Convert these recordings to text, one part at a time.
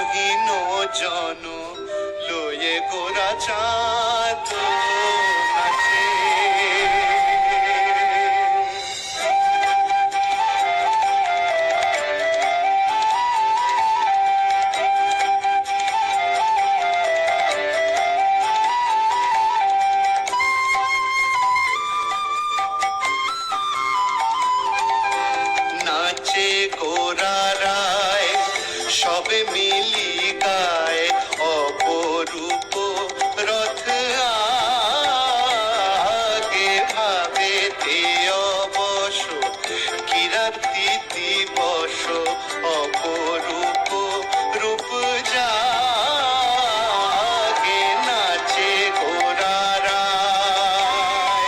গহীন জন লয়ে গোরা চাঁদ নাচে। নাচে গোরা রায় সবে মিলি গায় অপরূপ রথ আগে ভাবে তে অবশ কিরাতি দিবস অপরূপ রূপ জাগে নাচে গোরা রায়।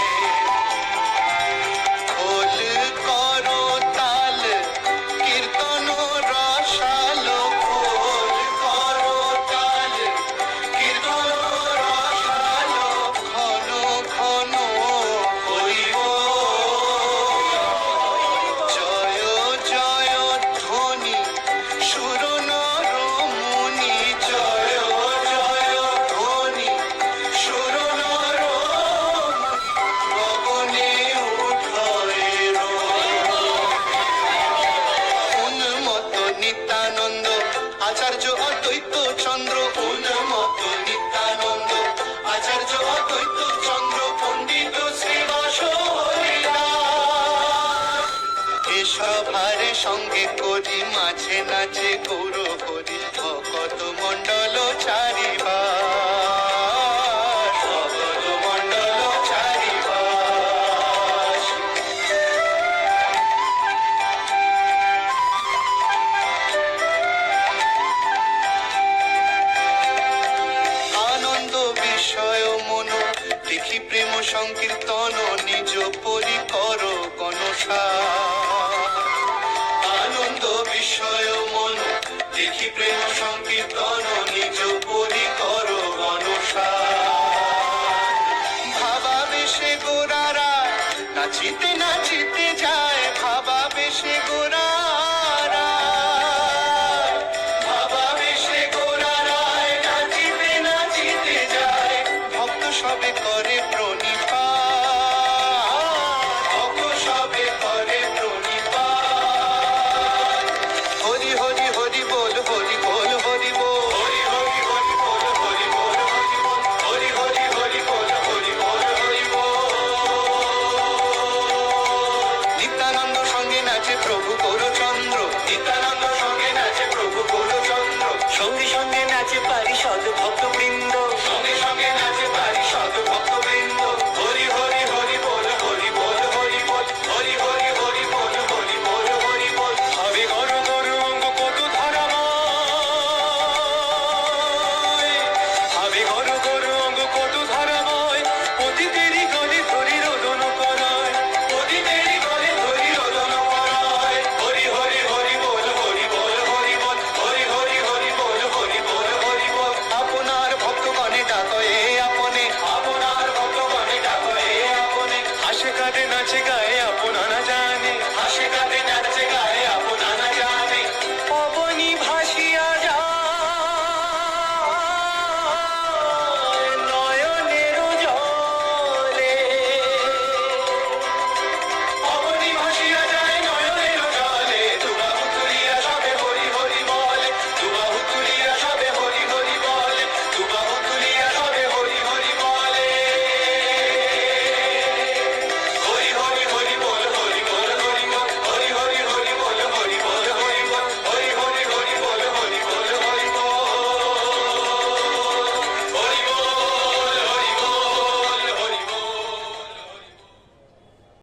খোল করো তাল কীর্তন রসালো, খোল করো তাল কীর্তন রসালো, ঘন ঘন হইব জয় জয় ধ্বনি সুর নর মুনি, জয় জয় ধ্বনি সুর নর গগনে উঠয়ে উন্মত্ত নিত্যানন্দ আচার্য অদ্বৈত চন্দ্র, উন্মত্ত নিত্যানন্দ আচার্য অদ্বৈত চন্দ্র, পণ্ডিত শ্রীবাস হরিদাস। এসভারে সঙ্গে করি মাঝে নাচে গৌর হরি ভকত মণ্ডল চারিবাস, ভকত মণ্ডল চারিবাস। আনন্দ বিষয় মন দেখি প্রেম সংকীর্তন নিজ পরিকর গণসার। আনন্দ বিষয় মন দেখি প্রেম সংকীর্তন নিজ পরিকর গণসার। ভাবাবেশে গোরারা নাচিতে নাচিতে যায়, ভাবাবেশে গোরারা, ভাবাবেশে গোরারায় নাচিতে নাচিতে যায়। ভক্ত সবে করে প্রণিপাত, ভক্ত সবে করে প্রণিপাত। হরি হরি হরি বল, হরি বল, হরি বল, হরি হরি হরি বল, হরি বল, হরি বল, হরি হরি হরি বল, হরি বল, হরি বল। নিত্যানন্দ সঙ্গে নাচে প্রভু গৌরচন্দ্র, নিত্যানন্দ সঙ্গে নাচে প্রভু গৌরচন্দ্র, সঙ্গে সঙ্গে নাচে পারিষদ ভক্তবৃন্দ।